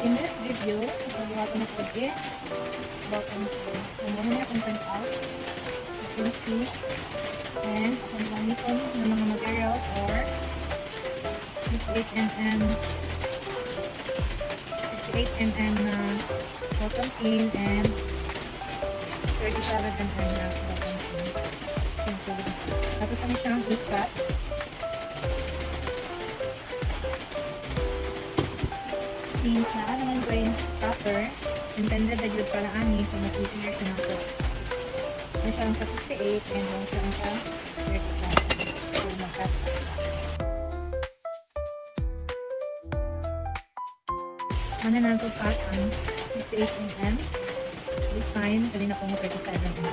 In this video, magawa ko na po is about so muna na akong print out. So you can see. And akong gamiton ng mga materials or 58mm 58mm na cotton pin and 37mm na cotton pin. So, tapos ano siyang ikat. Since na naman ko yung copper, intended na yun pala ani, so mas easier siya na po. Ano siya sa 58 and ano siya 37. So, mag-cut sa mana na ito cut ang 58mm. This time, pwede na po mo 37mm.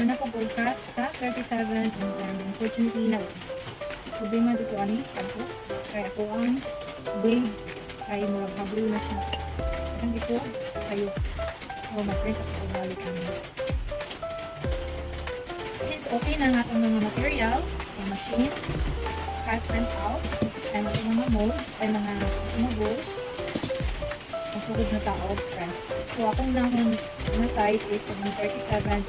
Mana po po cut sa 37mm. Unfortunately na, problema dito ani, ako. Kaya ako ang blade ay murag hablo na siya. Ang dito, kayo. O, mag-print at pag-balik kami. Since okay na nga itong mga materials, yung machine, cut print out, ay mga molds, ay mga balls, ang sugod na tao, press. So, akong lang na size is 37mm.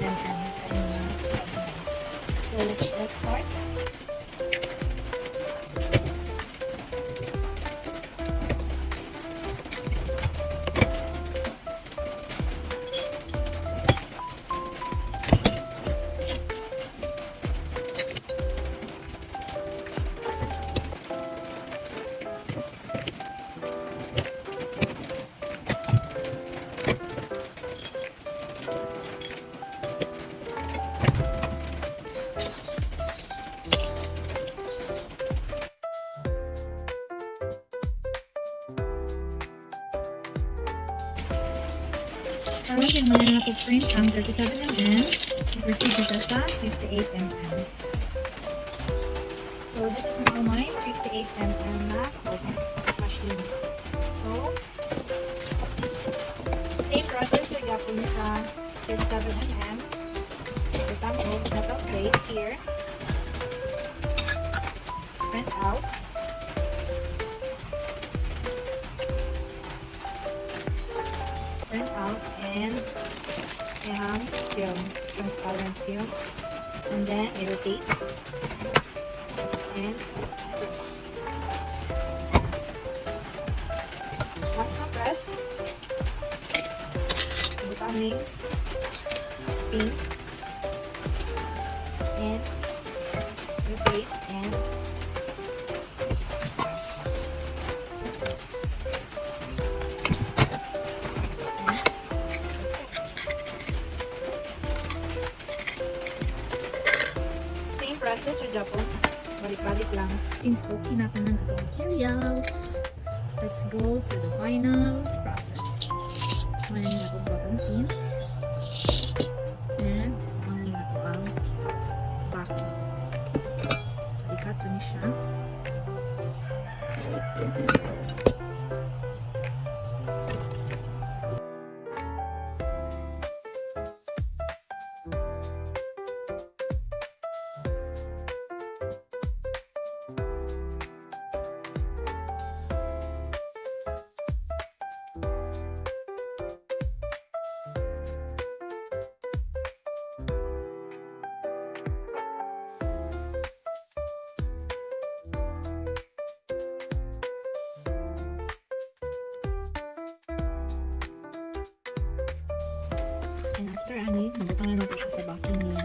So, let's start. Tapos yung mga napo-print ang 37mm, proceed siya sa 58mm. So, this is now my 58mm na machine. So, same process yung gapon niya sa 37mm. Itang o, metal plate here. Print outs. Printouts and film, transparent film, and then rotate and press. Once na press, butang pin and rotate and press. Process or Japon, balik-balik lang. Since okay na pa na itong materials, let's go to the final process. Manin na itong button pins and manin na ito ang backing. So, ikat ito niya siya. And after ani, nabutangan natin siya sa backing niya.